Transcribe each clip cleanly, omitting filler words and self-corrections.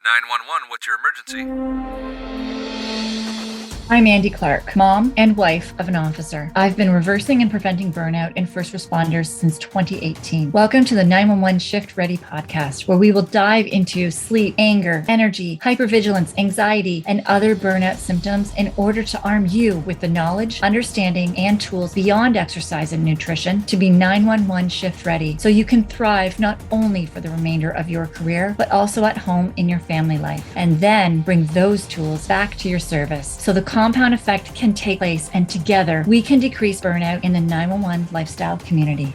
911, what's your emergency? I'm Andi Clark, mom and wife of an officer. I've been reversing and preventing burnout in first responders since 2018. Welcome to the 911 Shift Ready podcast, where we will dive into sleep, anger, energy, hypervigilance, anxiety, and other burnout symptoms in order to arm you with the knowledge, understanding, and tools beyond exercise and nutrition to be 911 shift ready so you can thrive not only for the remainder of your career, but also at home in your family life. And then bring those tools back to your service so the compound effect can take place, and together we can decrease burnout in the 911 lifestyle community.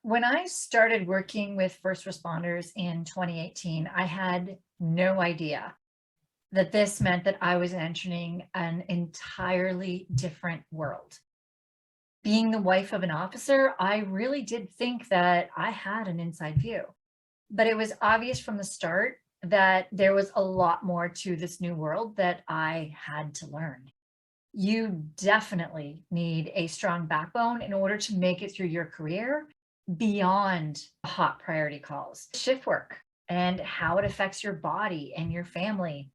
When I started working with first responders in 2018, I had no idea that this meant that I was entering an entirely different world. Being the wife of an officer, I really did think that I had an inside view, but it was obvious from the start that there was a lot more to this new world that I had to learn. You definitely need a strong backbone in order to make it through your career beyond hot priority calls, shift work, and how it affects your body and your family,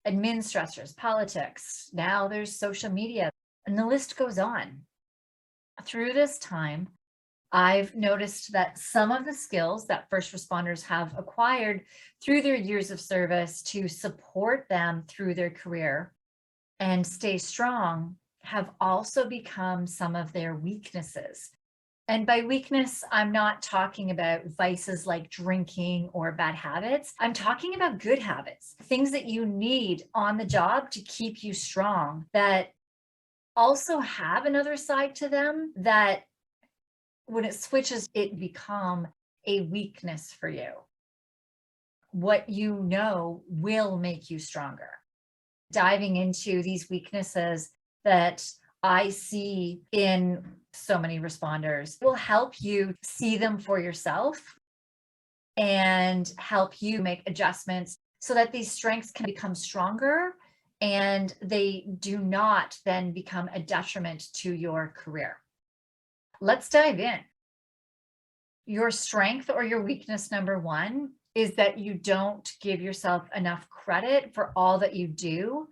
admin stressors, politics. Now there's social media, and the list goes on. Through this time, I've noticed that some of the skills that first responders have acquired through their years of service to support them through their career and stay strong have also become some of their weaknesses. And by weakness, I'm not talking about vices like drinking or bad habits. I'm talking about good habits, things that you need on the job to keep you strong, that also have another side to them that when it switches, it become a weakness for you. What you know will make you stronger. Diving into these weaknesses that I see in so many responders will help you see them for yourself and help you make adjustments so that these strengths can become stronger and they do not then become a detriment to your career. Let's dive in. Your strength or your weakness number one is that you don't give yourself enough credit for all that you do.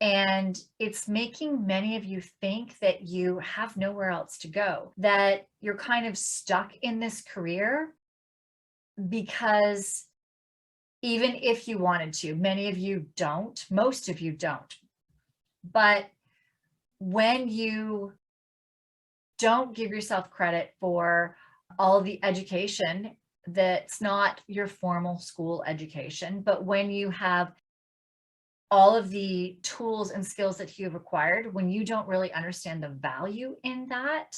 And it's making many of you think that you have nowhere else to go, that you're kind of stuck in this career because even if you wanted to, many of you don't, most of you don't. But when you don't give yourself credit for all the education that's not your formal school education, but when you have all of the tools and skills that you've acquired, when you don't really understand the value in that,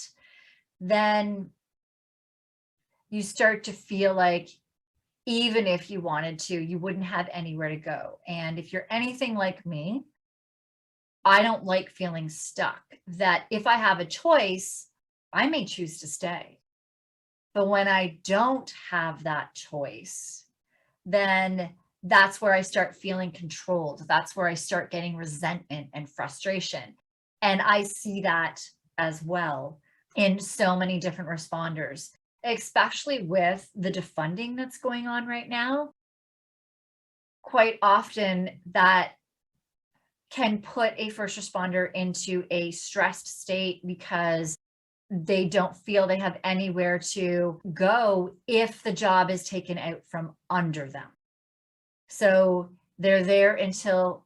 then you start to feel like even if you wanted to, you wouldn't have anywhere to go. And if you're anything like me, I don't like feeling stuck, that if I have a choice, I may choose to stay. But when I don't have that choice, then that's where I start feeling controlled. That's where I start getting resentment and frustration. And I see that as well in so many different responders, especially with the defunding that's going on right now. Quite often that can put a first responder into a stressed state because they don't feel they have anywhere to go if the job is taken out from under them. So they're there until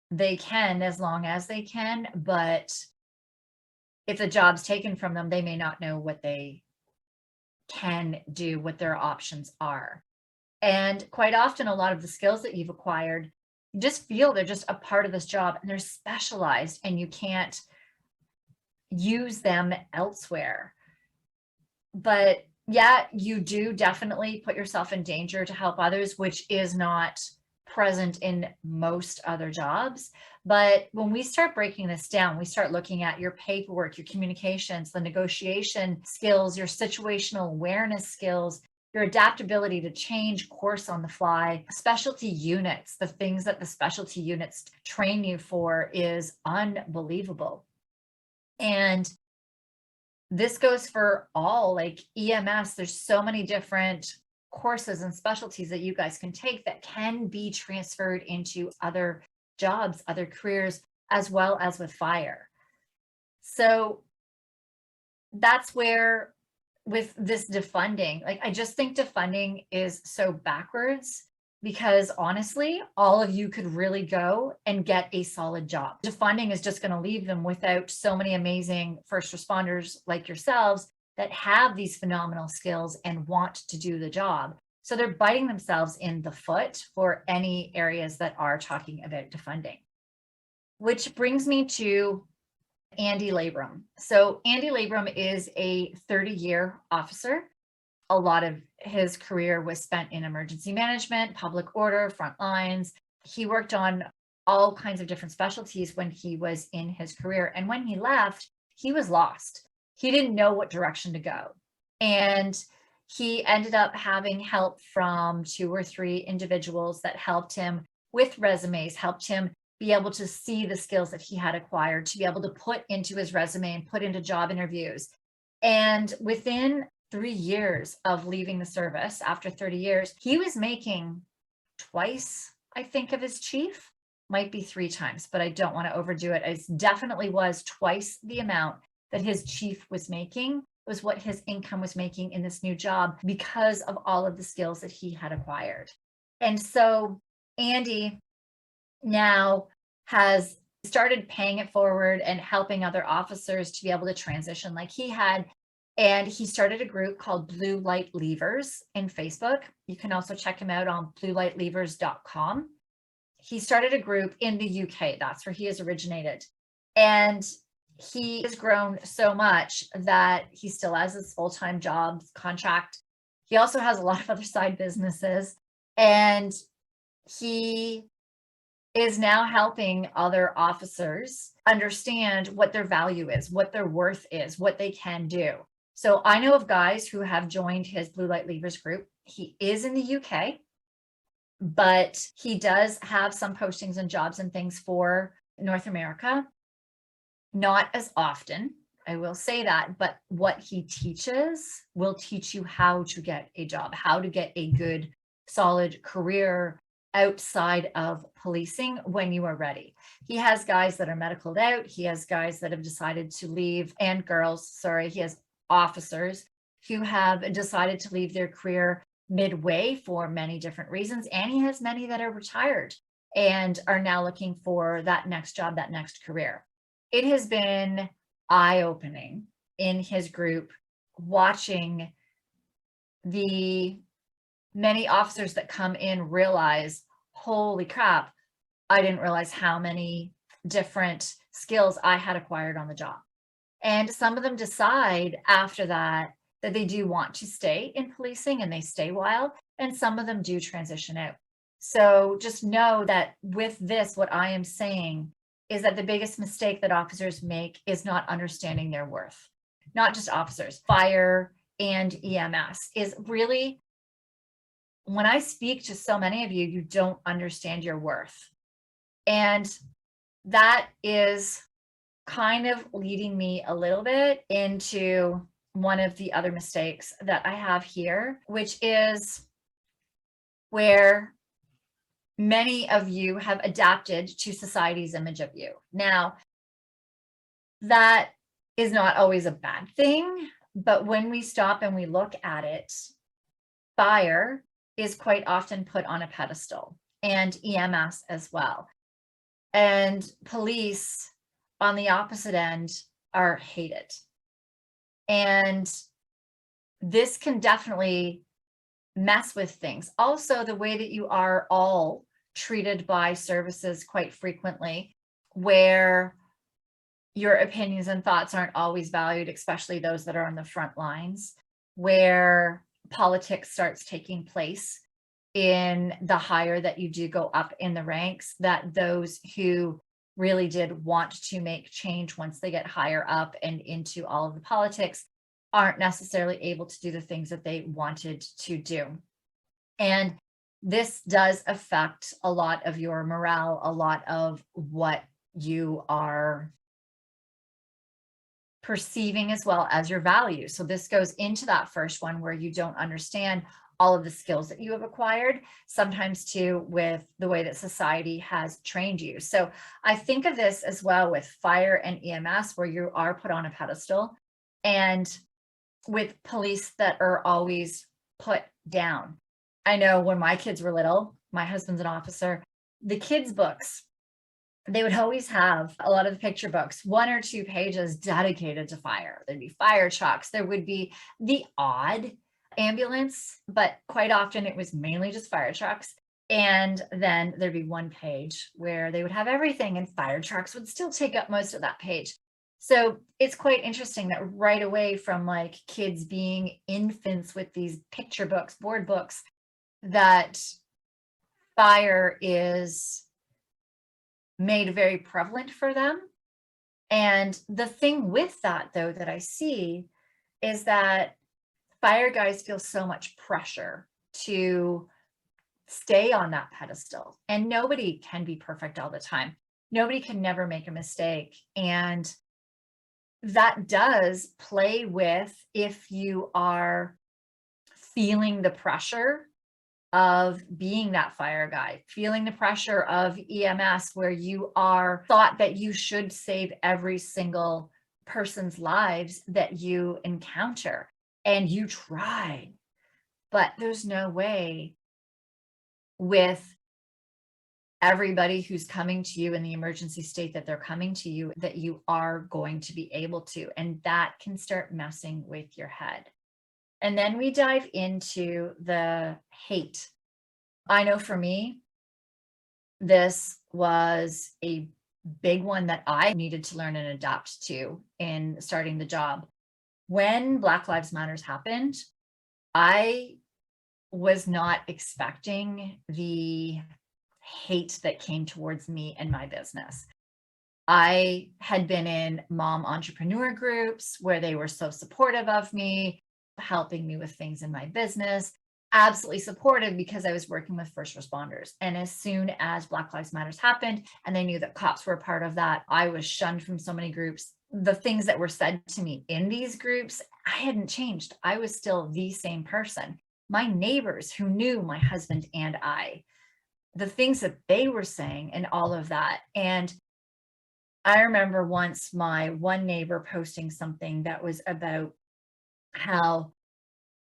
they can, as long as they can, but if the job's taken from them, they may not know what they can do, what their options are. And quite often, a lot of the skills that you've acquired, you just feel they're just a part of this job and they're specialized and you can't use them elsewhere. But yeah, you do definitely put yourself in danger to help others, which is not present in most other jobs. But when we start breaking this down, we start looking at your paperwork, your communications, the negotiation skills, your situational awareness skills, your adaptability to change course on the fly, specialty units, the things that the specialty units train you for is unbelievable. And this goes for all, like EMS, there's so many different courses and specialties that you guys can take that can be transferred into other jobs, other careers, as well as with fire. So that's where, with this defunding, like, I just think defunding is so backwards, because honestly, all of you could really go and get a solid job. Defunding is just going to leave them without so many amazing first responders like yourselves that have these phenomenal skills and want to do the job. So they're biting themselves in the foot for any areas that are talking about defunding. Which brings me to Andi Labrum. So Andi Labrum is a 30-year officer. A lot of his career was spent in emergency management, public order, front lines. He worked on all kinds of different specialties when he was in his career. And when he left, he was lost. He didn't know what direction to go. And he ended up having help from 2 or 3 individuals that helped him with resumes, helped him be able to see the skills that he had acquired, to be able to put into his resume and put into job interviews. And within 3 years of leaving the service, after 30 years, he was making twice, I think, of his chief. Might be 3 times, but I don't want to overdo it. It definitely was twice the amount that his chief was making, was what his income was making in this new job, because of all of the skills that he had acquired. And so Andi now has started paying it forward and helping other officers to be able to transition like he had. And he started a group called Blue Light Leavers in Facebook. You can also check him out on bluelightlevers.com. He started a group in the UK. That's where he has originated. And he has grown so much that he still has his full-time job contract. He also has a lot of other side businesses. And he is now helping other officers understand what their value is, what their worth is, what they can do. So I know of guys who have joined his Blue Light Leavers group. He is in the UK, but he does have some postings and jobs and things for North America. Not as often, I will say that, but what he teaches will teach you how to get a job, how to get a good, solid career outside of policing when you are ready. He has guys that are medicaled out. He has guys that have decided to leave, and girls, sorry, he has officers who have decided to leave their career midway for many different reasons. And he has many that are retired and are now looking for that next job, that next career. It has been eye-opening in his group, watching the many officers that come in realize, holy crap, I didn't realize how many different skills I had acquired on the job. And some of them decide after that that they do want to stay in policing, and they stay a while, and some of them do transition out. So just know that with this, what I am saying is that the biggest mistake that officers make is not understanding their worth. Not just officers, fire and EMS is really, when I speak to so many of you, you don't understand your worth. And that is kind of leading me a little bit into one of the other mistakes that I have here, which is where many of you have adapted to society's image of you. Now, that is not always a bad thing, but when we stop and we look at it, fire is quite often put on a pedestal, and EMS as well. And police, on the opposite end, are hated. And this can definitely mess with things. Also, the way that you are all treated by services quite frequently, where your opinions and thoughts aren't always valued, especially those that are on the front lines, where politics starts taking place in the higher that you do go up in the ranks, that those who really did want to make change once they get higher up and into all of the politics aren't necessarily able to do the things that they wanted to do. And this does affect a lot of your morale, a lot of what you are perceiving, as well as your values. So this goes into that first one where you don't understand all of the skills that you have acquired, sometimes too with the way that society has trained you. So I think of this as well with fire and EMS, where you are put on a pedestal, and with police that are always put down. I know when my kids were little, my husband's an officer, the kids' books, they would always have a lot of the picture books, 1 or 2 pages dedicated to fire. There'd be fire trucks. There would be the odd ambulance, but quite often it was mainly just fire trucks. And then there'd be 1 page where they would have everything, and fire trucks would still take up most of that page. So it's quite interesting that right away from like kids being infants with these picture books, board books, that fire is made very prevalent for them. And the thing with that, though, that I see is that fire guys feel so much pressure to stay on that pedestal. And nobody can be perfect all the time. Nobody can never make a mistake. And that does play with, if you are feeling the pressure of being that fire guy, feeling the pressure of EMS, where you are thought that you should save every single person's lives that you encounter, and you try, but there's no way with everybody who's coming to you in the emergency state that they're coming to you that you are going to be able to. And that can start messing with your head. And then we dive into the hate. I know for me, this was a big one that I needed to learn and adapt to in starting the job. When Black Lives Matters happened, I was not expecting the hate that came towards me and my business. I had been in mom entrepreneur groups where they were so supportive of me, helping me with things in my business, absolutely supportive because I was working with first responders. And as soon as Black Lives Matters happened and they knew that cops were a part of that, I was shunned from so many groups. The things that were said to me in these groups, I hadn't changed. I was still the same person. My neighbors who knew my husband and I, the things that they were saying and all of that. And I remember once my one neighbor posting something that was about how,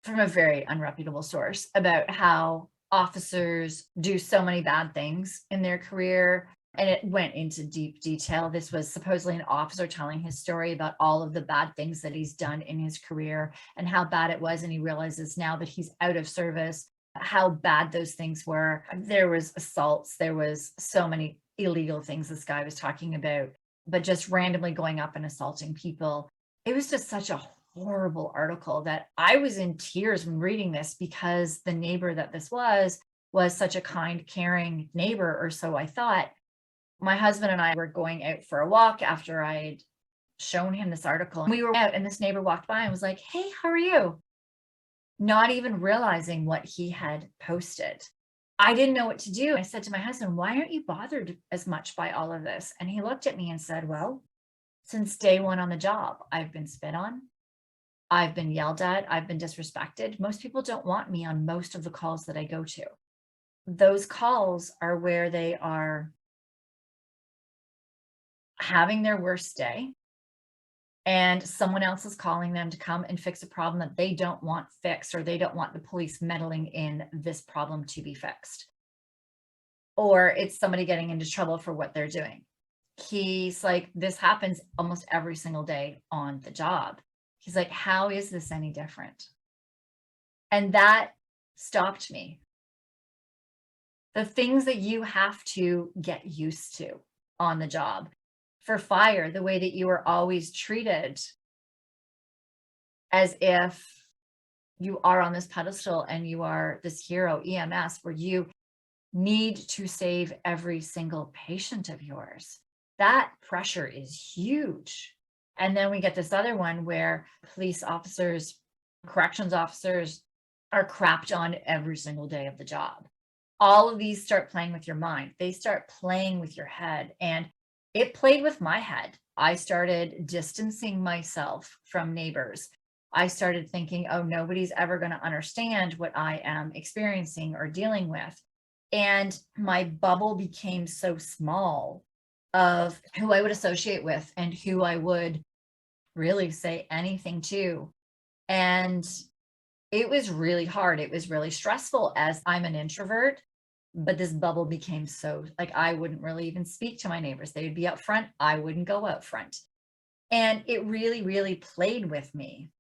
from a very unreputable source, about how officers do so many bad things in their career. And it went into deep detail. This was supposedly an officer telling his story about all of the bad things that he's done in his career and how bad it was. And he realizes now that he's out of service, how bad those things were. There was assaults. There was so many illegal things this guy was talking about, but just randomly going up and assaulting people. It was just such a horrible article that I was in tears when reading this, because the neighbor that this was such a kind, caring neighbor, or so I thought. My husband and I were going out for a walk after I'd shown him this article. We were out and this neighbor walked by and was like, "Hey, how are you?" Not even realizing what he had posted. I didn't know what to do. I said to my husband, "Why aren't you bothered as much by all of this?" And he looked at me and said, "Well, since day one on the job, I've been spit on. I've been yelled at. I've been disrespected. Most people don't want me on most of the calls that I go to. Those calls are where they are having their worst day, and someone else is calling them to come and fix a problem that they don't want fixed, or they don't want the police meddling in this problem to be fixed. Or it's somebody getting into trouble for what they're doing." He's like, "This happens almost every single day on the job." He's like, "How is this any different?" And that stopped me. The things that you have to get used to on the job. For fire, the way that you are always treated as if you are on this pedestal and you are this hero, EMS, where you need to save every single patient of yours. That pressure is huge. And then we get this other one where police officers, corrections officers are crapped on every single day of the job. All of these start playing with your mind. They start playing with your head. And it played with my head. I started distancing myself from neighbors. I started thinking, oh, nobody's ever going to understand what I am experiencing or dealing with. And my bubble became so small of who I would associate with and who I would really say anything to. And it was really hard. It was really stressful, as I'm an introvert, but this bubble became so, like, I wouldn't really even speak to my neighbors. They would be out front. I wouldn't go out front. And it really, really played with me.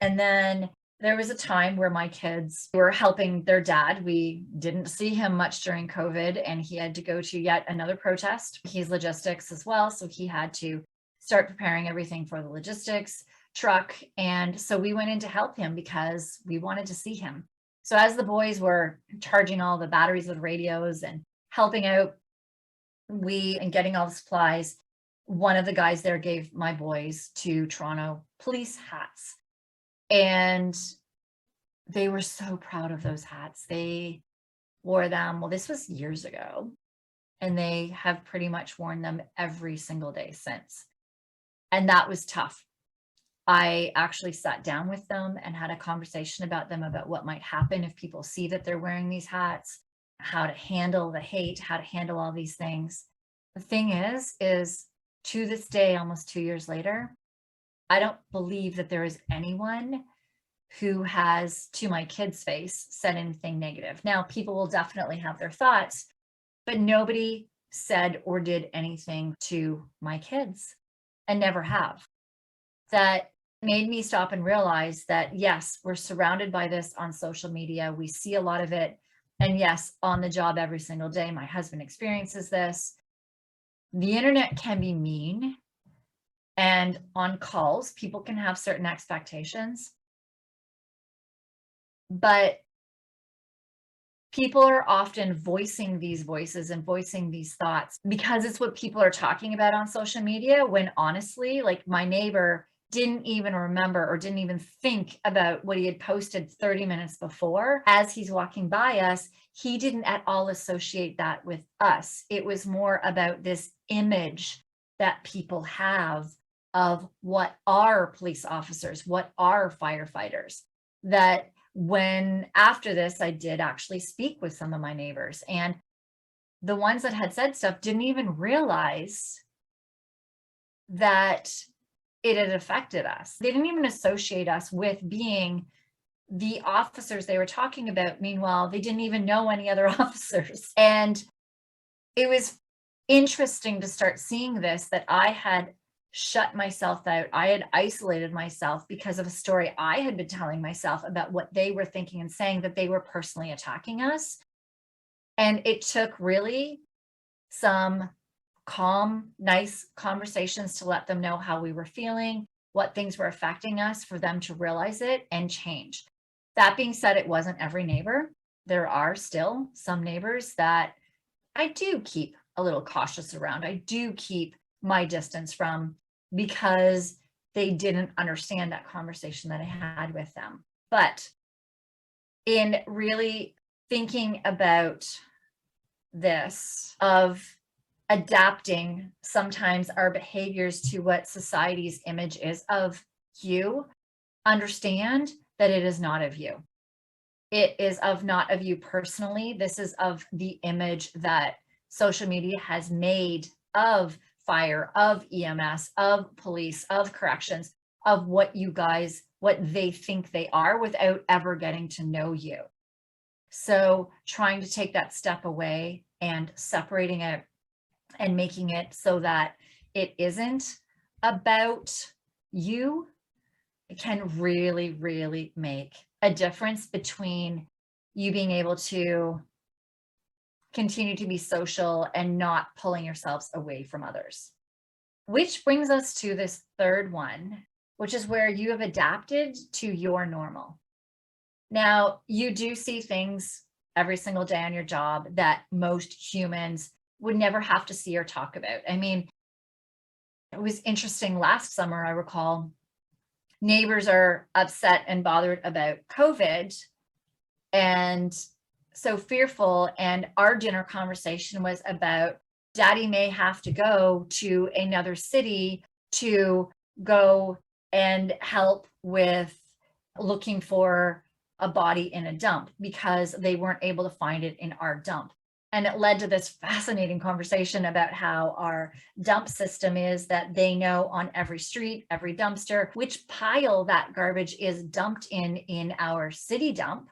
And then there was a time where my kids were helping their dad. We didn't see him much during COVID, and he had to go to yet another protest. He's logistics as well, so he had to start preparing everything for the logistics truck. And so we went in to help him because we wanted to see him. So as the boys were charging all the batteries of the radios and helping out, and getting all the supplies, one of the guys there gave my boys 2 Toronto police hats. And they were so proud of those hats. They wore them. Well, this was years ago, and they have pretty much worn them every single day since. And that was tough. I actually sat down with them and had a conversation about what might happen if people see that they're wearing these hats, how to handle the hate, how to handle all these things. The thing is to this day, almost 2 years later, I don't believe that there is anyone who has, to my kids' face, said anything negative. Now, people will definitely have their thoughts, but nobody said or did anything to my kids, and never have. That made me stop and realize that, yes, we're surrounded by this on social media. We see a lot of it. And yes, on the job every single day, my husband experiences this. The internet can be mean. And on calls, people can have certain expectations. But people are often voicing these voices and voicing these thoughts because it's what people are talking about on social media, when honestly, like, my neighbor didn't even remember or didn't even think about what he had posted 30 minutes before. As he's walking by us, he didn't at all associate that with us. It was more about this image that people have of what are police officers, what are firefighters. That when after this, I did actually speak with some of my neighbors, and the ones that had said stuff didn't even realize that it had affected us. They didn't even associate us with being the officers they were talking about. Meanwhile, they didn't even know any other officers. And it was interesting to start seeing this, that I had shut myself out. I had isolated myself because of a story I had been telling myself about what they were thinking and saying, that they were personally attacking us. And it took really some calm, nice conversations to let them know how we were feeling, what things were affecting us, for them to realize it and change. That being said, it wasn't every neighbor. There are still some neighbors that I do keep a little cautious around. I do keep my distance from, because they didn't understand that conversation that I had with them. But in really thinking about this, of adapting sometimes our behaviors to what society's image is of you, understand that it is not of you. It is not of you personally. This is of the image that social media has made of fire, of EMS, of police, of corrections, of what they think they are, without ever getting to know you. So trying to take that step away and separating it and making it so that it isn't about you, it can really, really make a difference between you being able to continue to be social and not pulling yourselves away from others. Which brings us to this third one, which is where you have adapted to your normal. Now, you do see things every single day on your job that most humans would never have to see or talk about. I mean, it was interesting last summer, I recall, neighbors are upset and bothered about COVID and so fearful. And our dinner conversation was about Daddy may have to go to another city to go and help with looking for a body in a dump because they weren't able to find it in our dump. And it led to this fascinating conversation about how our dump system is that they know on every street, every dumpster, which pile that garbage is dumped in our city dump,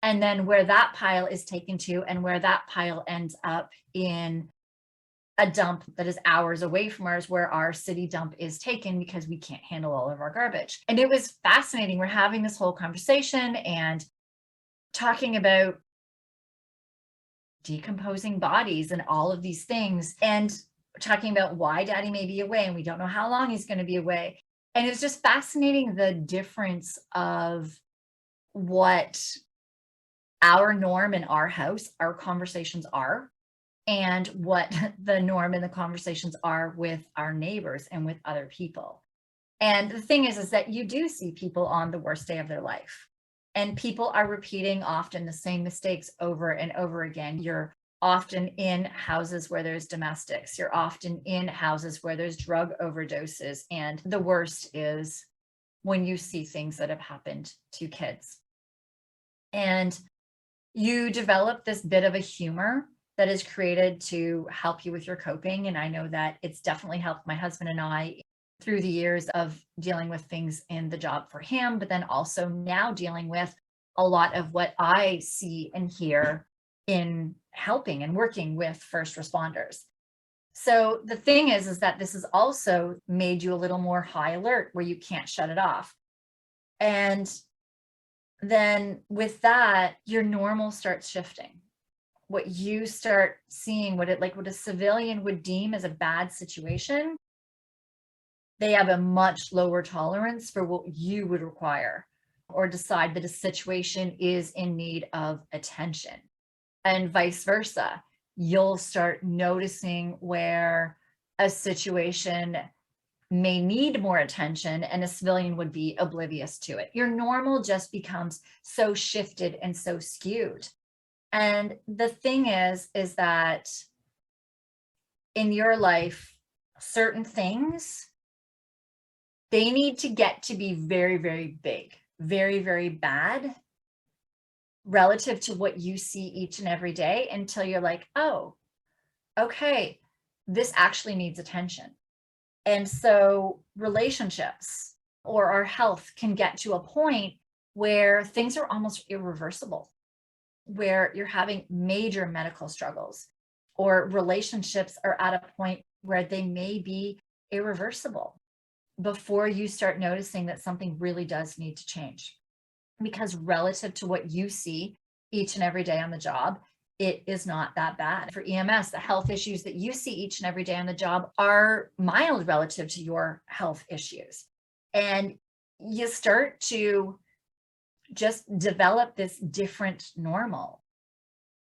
and then where that pile is taken to and where that pile ends up in a dump that is hours away from ours, where our city dump is taken because we can't handle all of our garbage. And it was fascinating. We're having this whole conversation and talking about decomposing bodies and all of these things, and talking about why daddy may be away and we don't know how long he's going to be away. And it was just fascinating, the difference of what our norm in our house, our conversations are, and what the norm in the conversations are with our neighbors and with other people. And the thing is that you do see people on the worst day of their life, and people are repeating often the same mistakes over and over again. You're often in houses where there's domestics. You're often in houses where there's drug overdoses. And the worst is when you see things that have happened to kids. And you develop this bit of a humor that is created to help you with your coping. And I know that it's definitely helped my husband and I through the years of dealing with things in the job for him, but then also now dealing with a lot of what I see and hear in helping and working with first responders. So the thing is that this has also made you a little more high alert where you can't shut it off. And then with that, your normal starts shifting. What you start seeing, what a civilian would deem as a bad situation, they have a much lower tolerance for what you would require or decide that a situation is in need of attention, and vice versa. You'll start noticing where a situation may need more attention and a civilian would be oblivious to it. Your normal just becomes so shifted and so skewed. And the thing is that in your life, certain things, they need to get to be very, very big, very, very bad relative to what you see each and every day until you're like, oh, okay, this actually needs attention. And so relationships or our health can get to a point where things are almost irreversible, where you're having major medical struggles, or relationships are at a point where they may be irreversible before you start noticing that something really does need to change. Because relative to what you see each and every day on the job, it is not that bad. For EMS, the health issues that you see each and every day on the job are mild relative to your health issues. And you start to just develop this different normal.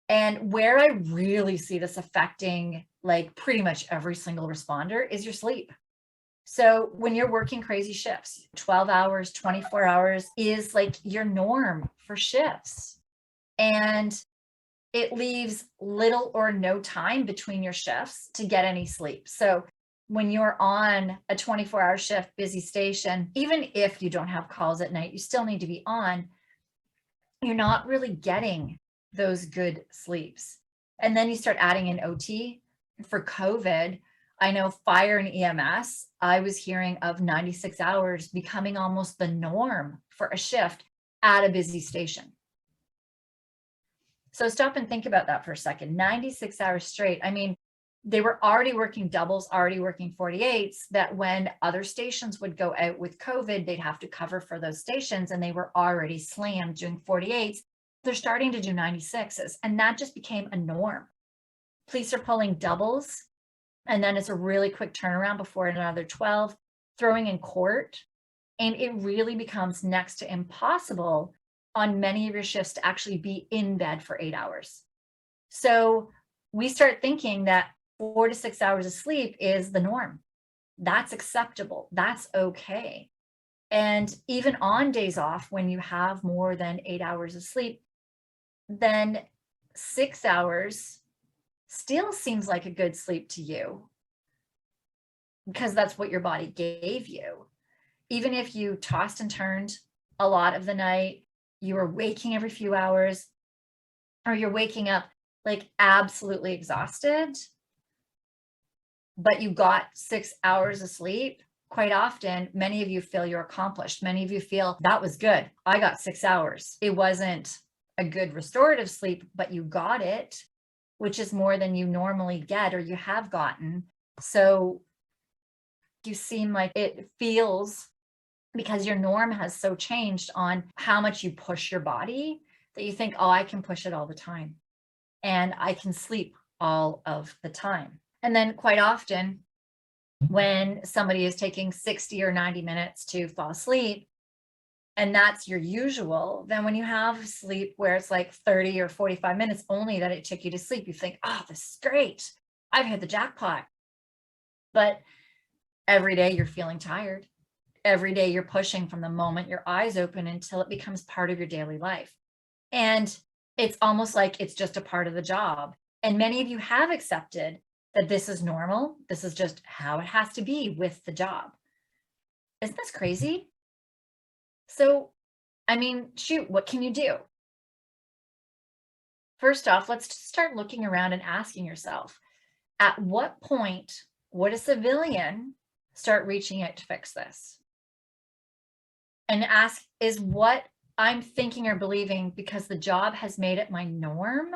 And where I really see this affecting like pretty much every single responder is your sleep. So when you're working crazy shifts, 12 hours, 24 hours is like your norm for shifts. And it leaves little or no time between your shifts to get any sleep. So when you're on a 24-hour shift, busy station, even if you don't have calls at night, you still need to be on. You're not really getting those good sleeps. And then you start adding in OT. For COVID, I know fire and EMS, I was hearing of 96 hours becoming almost the norm for a shift at a busy station. So stop and think about that for a second. 96 hours straight. I mean, they were already working doubles, already working 48s, that when other stations would go out with COVID, they'd have to cover for those stations, and they were already slammed doing 48s. They're starting to do 96s, and that just became a norm. Police are pulling doubles, and then it's a really quick turnaround before another 12, throwing in court, and it really becomes next to impossible on many of your shifts to actually be in bed for 8 hours. So we start thinking that 4 to 6 hours of sleep is the norm. That's acceptable. That's okay. And even on days off, when you have more than 8 hours of sleep, then 6 hours still seems like a good sleep to you because that's what your body gave you. Even if you tossed and turned a lot of the night, you are waking every few hours, or you're waking up like absolutely exhausted, but you got 6 hours of sleep, quite often, many of you feel you're accomplished. Many of you feel that was good. I got 6 hours. It wasn't a good restorative sleep, but you got it, which is more than you normally get or you have gotten. So you seem like it feels, because your norm has so changed on how much you push your body, that you think, oh, I can push it all the time and I can sleep all of the time. And then quite often when somebody is taking 60 or 90 minutes to fall asleep, and that's your usual, then when you have sleep where it's like 30 or 45 minutes only that it took you to sleep, you think, oh, this is great. I've hit the jackpot. But every day you're feeling tired. Every day you're pushing from the moment your eyes open until it becomes part of your daily life. And it's almost like it's just a part of the job. And many of you have accepted that this is normal. This is just how it has to be with the job. Isn't this crazy? So, I mean, shoot, what can you do? First off, let's just start looking around and asking yourself, at what point would a civilian start reaching out to fix this? And ask, is what I'm thinking or believing because the job has made it my norm?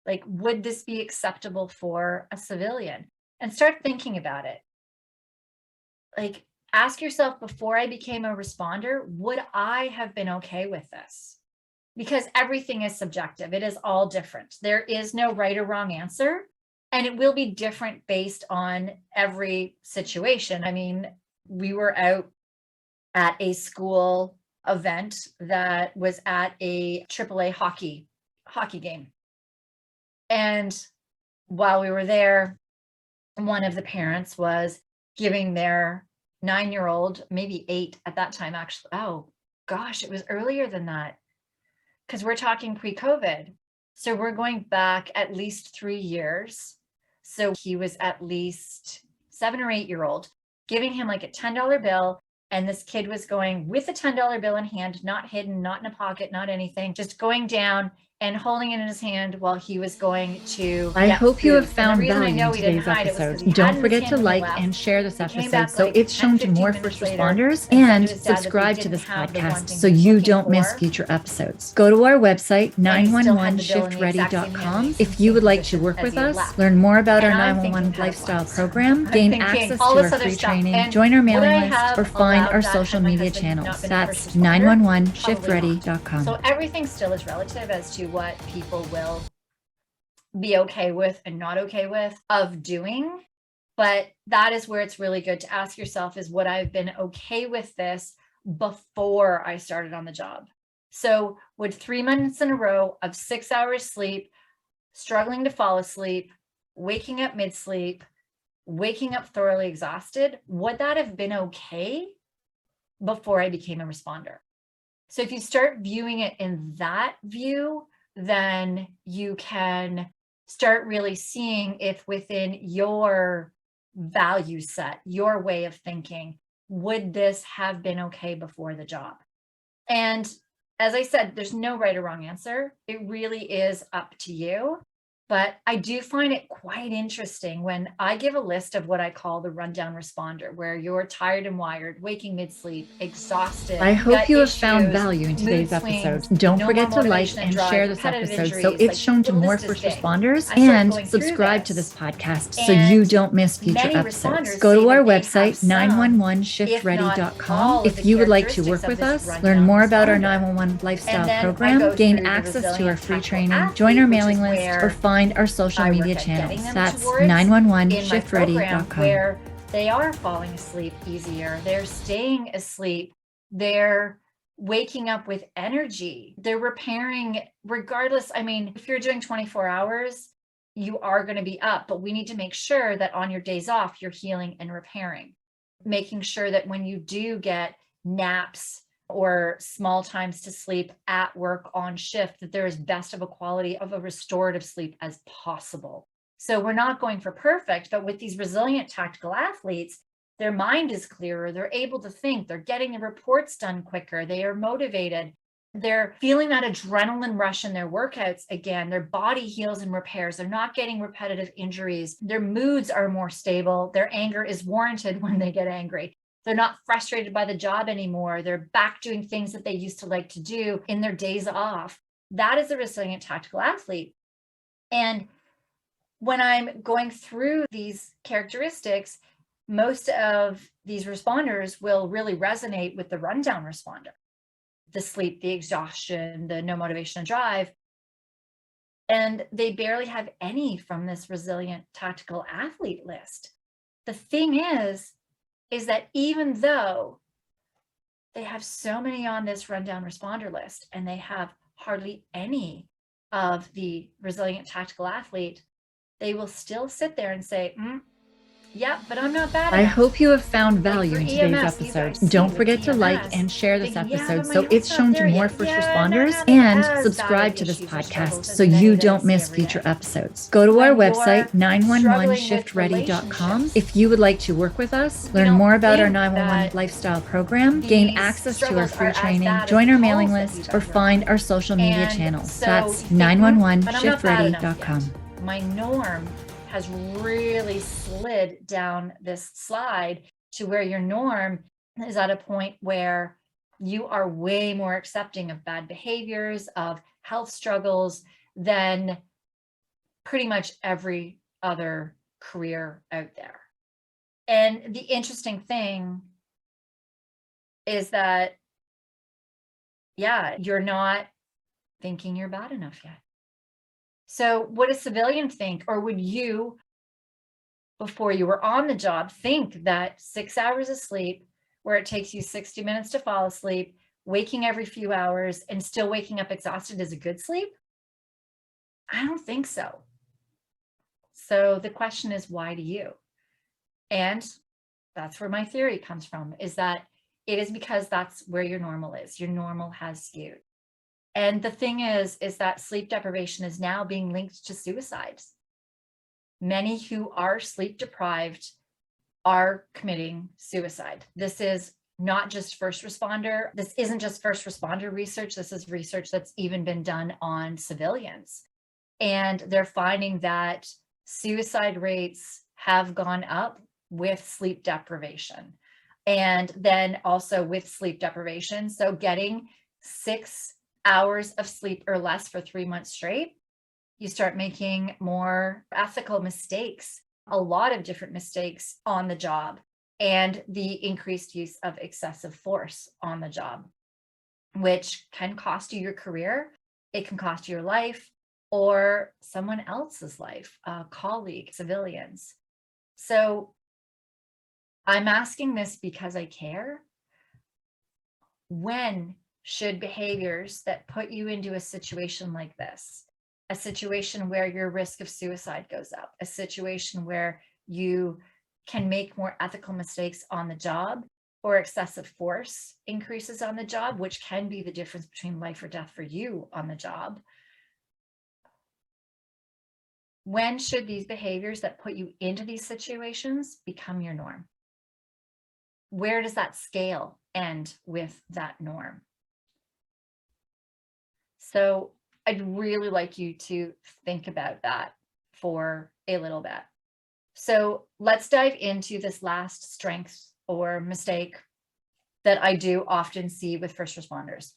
Like, would this be acceptable for a civilian? And start thinking about it. Like, ask yourself, before I became a responder, would I have been okay with this? Because everything is subjective. It is all different. There is no right or wrong answer, and it will be different based on every situation. I mean, we were out at a school event that was at a AAA hockey game. And while we were there, one of the parents was giving their 9-year-old, maybe 8 at that time, actually. Oh gosh, it was earlier than that, because we're talking pre-COVID. So we're going back at least 3 years. So he was at least 7 or 8-year-old, giving him like a $10 bill. And this kid was going with a $10 bill in hand, not hidden, not in a pocket, not anything, just going down and holding it in his hand while he was going to I hope you have food. found And the reason I value know in he didn't today's hide it was 'cause episode. he had Don't it in his forget hand to when he like left. and share this He came episode back so like it's 10, shown to 15 more minutes first later responders, and said to and his dad that they subscribe to didn't this have the one podcast thing so he was you looking don't miss for. future episodes. Go to our website, And he still had the bill in the exact same 911shiftready.com, hand, if you would like to position work as with he had us, left. learn more about our And I'm thinking 911 lifestyle pedophiles. program, I'm gain thinking access all to this our other free stuff. training, And join our would mailing I list, have or find allowed our that social had my media husband channels. not been a That's first responder? Probably not. 911shiftready.com. So everything still is relative as to what people will be okay with and not okay with of doing. But that is where it's really good to ask yourself, is would I have been okay with this before I started on the job? So would 3 months in a row of 6 hours sleep, struggling to fall asleep, waking up mid-sleep, waking up thoroughly exhausted, would that have been okay before I became a responder? So if you start viewing it in that view, then you can start really seeing if within your value set, your way of thinking, would this have been okay before the job? And as I said, there's no right or wrong answer. It really is up to you. But I do find it quite interesting when I give a list of what I call the rundown responder, where you're tired and wired, waking mid-sleep, exhausted. I hope gut you have issues, found value in mood today's swings, episode. Don't no forget more to like motivation and and drive, share this repetitive episode so injuries, it's like, shown to the more list is first big. responders, I started and going through subscribe to this, this podcast so and you don't miss future many episodes. responders Go say to our that they have website, some, if not 911shiftready.com, all, of if the you would like to characteristics work of with this us, learn rundown more about our responder. 911 And lifestyle then I program, go gain through the access to our resilient free tactical training, join our athlete, which mailing is list, where or find our social I work media at getting channels. them That's towards in my program, 911shiftready.com. where they are falling asleep easier, they're staying asleep, they're waking up with energy, they're repairing regardless. I mean, if you're doing 24 hours, you are going to be up, but we need to make sure that on your days off, you're healing and repairing, making sure that when you do get naps or small times to sleep at work on shift, that there is best of a quality of a restorative sleep as possible. So we're not going for perfect, but with these resilient tactical athletes, Their mind is clearer. They're able to think. They're getting the reports done quicker. They are motivated. They're feeling that adrenaline rush in their workouts again. Their body heals and repairs. They're not getting repetitive injuries. Their moods are more stable. Their anger is warranted when they get angry. They're not frustrated by the job anymore. They're back doing things that they used to like to do in their days off. That is a resilient tactical athlete. And when I'm going through these characteristics, most of these responders will really resonate with the rundown responder. The sleep, the exhaustion, the no motivation and drive. And they barely have any from this resilient tactical athlete list. The thing is that even though they have so many on this rundown responder list and they have hardly any of the resilient tactical athlete, they will still sit there and say, yeah, but I'm not bad enough. I hope you have found value in today's EMS, episode. Don't forget to like and share this episode so it's shown to more first responders, and subscribe to this podcast so you don't miss future episodes. Go to our website, 911shiftready.com. If you would like to work with us, learn more about our 911 lifestyle program, gain access to our free training, join our mailing list, or find our social media channels. That's 911shiftready.com. My norm has really slid down this slide to where your norm is at a point where you are way more accepting of bad behaviors, of health struggles than pretty much every other career out there. And the interesting thing is that, yeah, you're not thinking you're bad enough yet. So would a civilian think, or would you, before you were on the job, think that 6 hours of sleep, where it takes you 60 minutes to fall asleep, waking every few hours and still waking up exhausted is a good sleep? I don't think so. So the question is, why do you? And that's where my theory comes from, is that it is because that's where your normal is. Your normal has skewed. And the thing is that sleep deprivation is now being linked to suicides. Many who are sleep deprived are committing suicide. This is not just first responder. This isn't just first responder research. This is research that's even been done on civilians. And they're finding that suicide rates have gone up with sleep deprivation. And then also with sleep deprivation. So getting 6 hours of sleep or less for 3 months straight, you start making more ethical mistakes, a lot of different mistakes on the job, and the increased use of excessive force on the job, which can cost you your career. It can cost you your life or someone else's life, a colleague, civilians. So I'm asking this because I care. When should behaviors that put you into a situation like this, a situation where your risk of suicide goes up, a situation where you can make more ethical mistakes on the job, or excessive force increases on the job, which can be the difference between life or death for you on the job. When should these behaviors that put you into these situations become your norm? Where does that scale end with that norm? So I'd really like you to think about that for a little bit. So let's dive into this last strength or mistake that I do often see with first responders.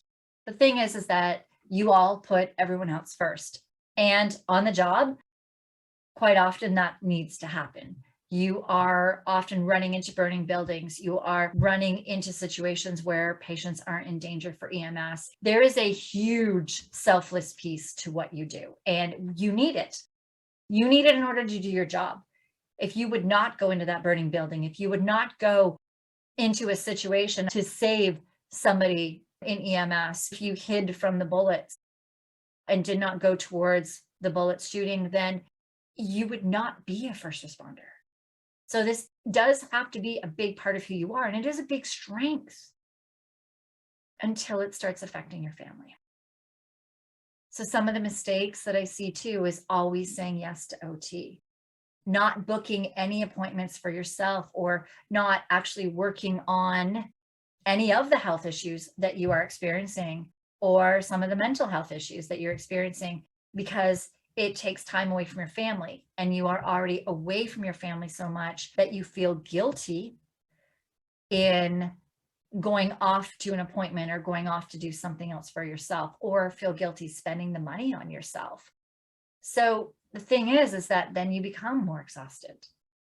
The thing is that you all put everyone else first. And on the job, quite often that needs to happen. You are often running into burning buildings. You are running into situations where patients aren't in danger for EMS. There is a huge selfless piece to what you do, and you need it. You need it in order to do your job. If you would not go into that burning building, if you would not go into a situation to save somebody in EMS, if you hid from the bullets and did not go towards the bullets shooting, then you would not be a first responder. So this does have to be a big part of who you are, and it is a big strength until it starts affecting your family. So some of the mistakes that I see too is always saying yes to OT. not booking any appointments for yourself, or not actually working on any of the health issues that you are experiencing, or some of the mental health issues that you're experiencing, because it takes time away from your family, and you are already away from your family so much that you feel guilty in going off to an appointment or going off to do something else for yourself, or feel guilty spending the money on yourself. So the thing is that then you become more exhausted.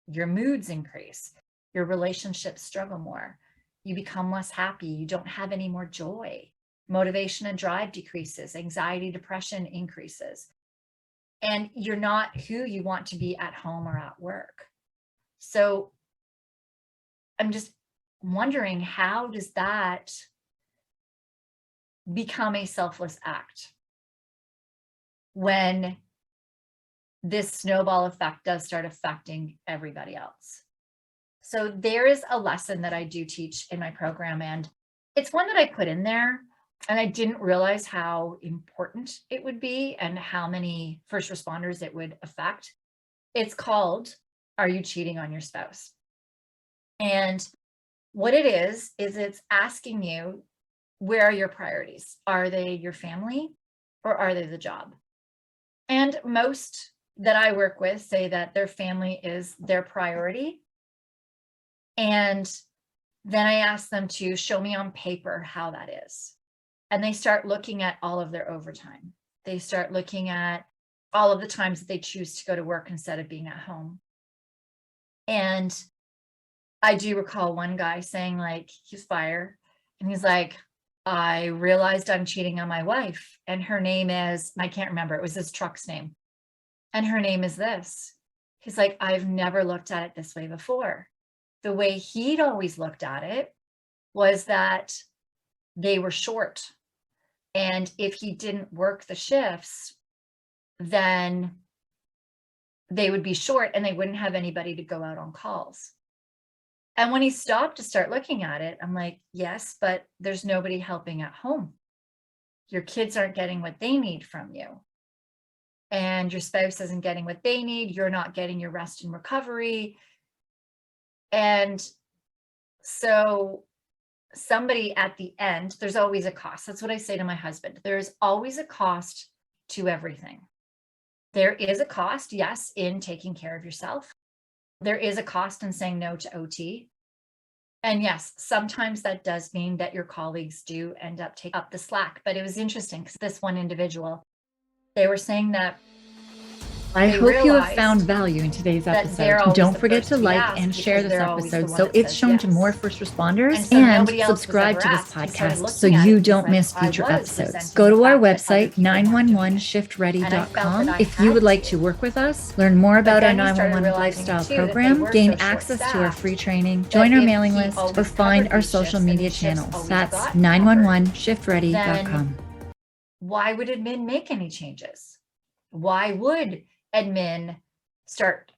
Your moods increase. Your relationships struggle more. You become less happy. You don't have any more joy. Motivation and drive decreases. Anxiety, depression increases. And you're not who you want to be at home or at work. So I'm just wondering, how does that become a selfless act when this snowball effect does start affecting everybody else? So there is a lesson that I do teach in my program, and it's one that I put in there, and I didn't realize how important it would be and how many first responders it would affect. It's called, "Are you cheating on your spouse?" And what it is it's asking you, where are your priorities? Are they your family, or are they the job? And most that I work with say that their family is their priority. And then I ask them to show me on paper how that is. And they start looking at all of their overtime. They start looking at all of the times that they choose to go to work instead of being at home. And I do recall one guy saying, like, he's fire, and he's like, I realized I'm cheating on my wife, and her name is, I can't remember, it was his truck's name. And her name is this. He's like, I've never looked at it this way before. The way he'd always looked at it was that they were short. And if he didn't work the shifts, then they would be short and they wouldn't have anybody to go out on calls. And when he stopped to start looking at it, I'm like, yes, but there's nobody helping at home. Your kids aren't getting what they need from you. And your spouse isn't getting what they need. You're not getting your rest and recovery. And so somebody at the end, there's always a cost. That's what I say to my husband. There's always a cost to everything. There is a cost, yes, in taking care of yourself. There is a cost in saying no to OT. And yes, sometimes that does mean that your colleagues do end up taking up the slack. But it was interesting because this one individual, they were saying that I hope you have found value in today's episode. Don't forget to like and share this episode so it's shown to more first responders, and subscribe to this podcast so you don't miss future episodes. Go to our website, 911shiftready.com. If you would like to work with us, learn more about our 911 lifestyle program, gain access to our free training, join our mailing list, or find our social media channels. That's 911shiftready.com. Why would admin make any changes? Why would admin start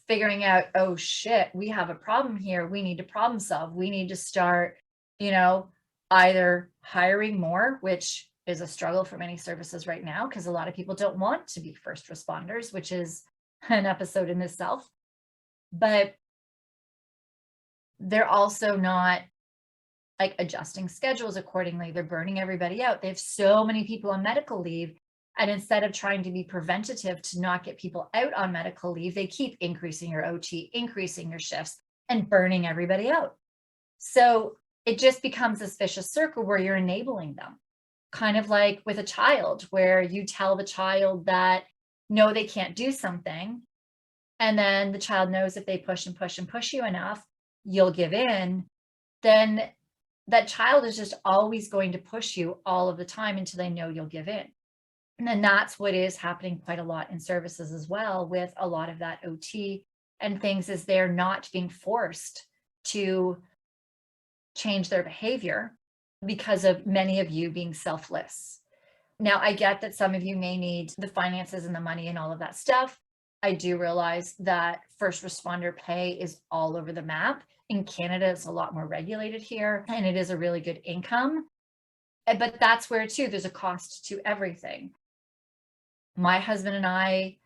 figuring out, oh shit, we have a problem here. We need to problem solve. We need to start, either hiring more, which is a struggle for many services right now, because a lot of people don't want to be first responders, which is an episode in itself. But they're also not like adjusting schedules accordingly. They're burning everybody out. They have so many people on medical leave. And instead of trying to be preventative to not get people out on medical leave, they keep increasing your OT, increasing your shifts, and burning everybody out. So it just becomes this vicious circle where you're enabling them. Kind of like with a child, where you tell the child that, no, they can't do something. And then the child knows if they push and push and push you enough, you'll give in. Then that child is just always going to push you all of the time until they know you'll give in. And then that's what is happening quite a lot in services as well, with a lot of that OT and things, is they're not being forced to change their behavior because of many of you being selfless. Now, I get that some of you may need the finances and the money and all of that stuff. I do realize that first responder pay is all over the map. In Canada, it's a lot more regulated here, and it is a really good income. But that's where, too, there's a cost to everything. My husband and I,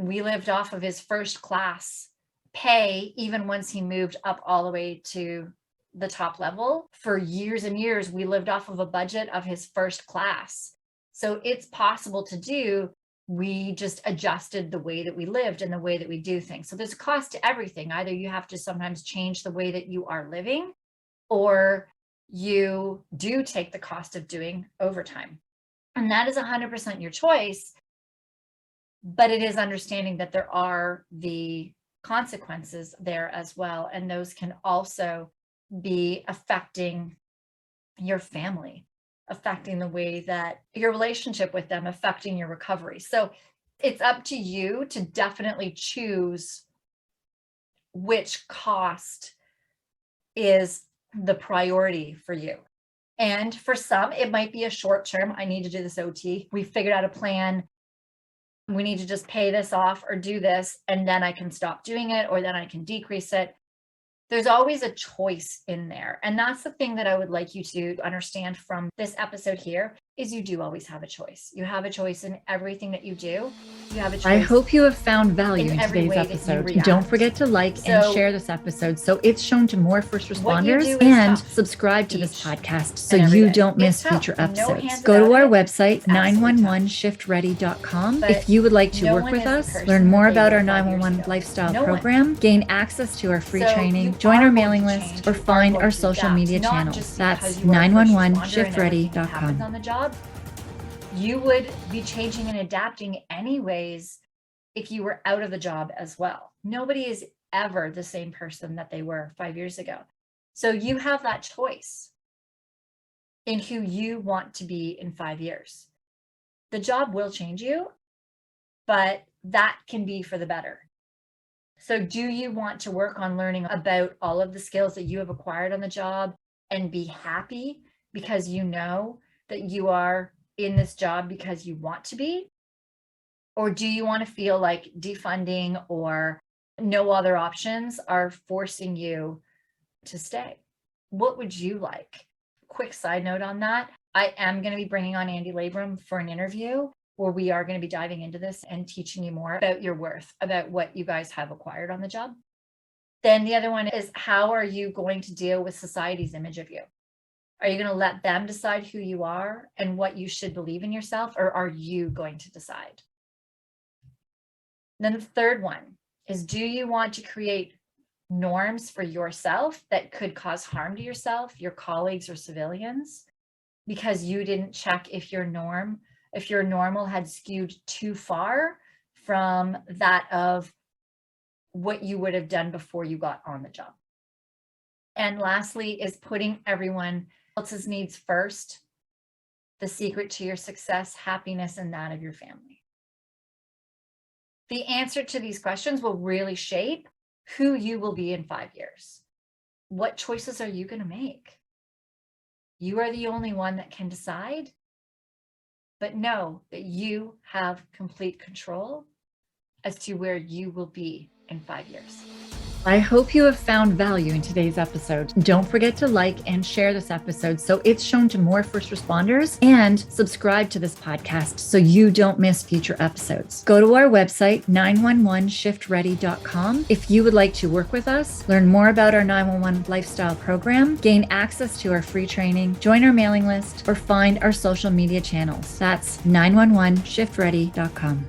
we lived off of his first class pay, even once he moved up all the way to the top level. For years and years, we lived off of a budget of his first class. So it's possible to do. We just adjusted the way that we lived and the way that we do things. So there's a cost to everything. Either you have to sometimes change the way that you are living, or you do take the cost of doing overtime. And that is 100% your choice. But it is understanding that there are the consequences there as well. And those can also be affecting your family, affecting the way that your relationship with them, affecting your recovery. So it's up to you to definitely choose which cost is the priority for you. And for some, it might be a short term. I need to do this OT. We figured out a plan. We need to just pay this off or do this, and then I can stop doing it, or then I can decrease it. There's always a choice in there. And that's the thing that I would like you to understand from this episode here, is you do always have a choice. You have a choice in everything that you do. You have a choice. I hope you have found value in today's episode. Don't forget to like and share this episode so it's shown to more first responders, and subscribe to this podcast so you don't miss future episodes. Go to our website, 911shiftready.com. If you would like to work with us, learn more about our 911 lifestyle program, gain access to our free training, join our mailing list, or find our social media channels. That's 911shiftready.com. On the job, you would be changing and adapting anyways if you were out of the job as well. Nobody is ever the same person that they were 5 years ago. So you have that choice in who you want to be in 5 years. The job will change you, but that can be for the better. So do you want to work on learning about all of the skills that you have acquired on the job and be happy because you know that you are in this job because you want to be? Or do you want to feel like defunding or no other options are forcing you to stay? What would you like? Quick side note on that. I am going to be bringing on Andi Labrum for an interview where we are going to be diving into this and teaching you more about your worth, about what you guys have acquired on the job. Then the other one is, how are you going to deal with society's image of you? Are you going to let them decide who you are and what you should believe in yourself, or are you going to decide? Then the third one is, do you want to create norms for yourself that could cause harm to yourself, your colleagues, or civilians because you didn't check if your normal had skewed too far from that of what you would have done before you got on the job? And lastly is putting everyone else's needs first, the secret to your success, happiness, and that of your family. The answer to these questions will really shape who you will be in 5 years. What choices are you going to make? You are the only one that can decide, but know that you have complete control as to where you will be in 5 years. I hope you have found value in today's episode. Don't forget to like and share this episode so it's shown to more first responders, and subscribe to this podcast so you don't miss future episodes. Go to our website, 911shiftready.com. If you would like to work with us, learn more about our 911 lifestyle program, gain access to our free training, join our mailing list, or find our social media channels. That's 911shiftready.com.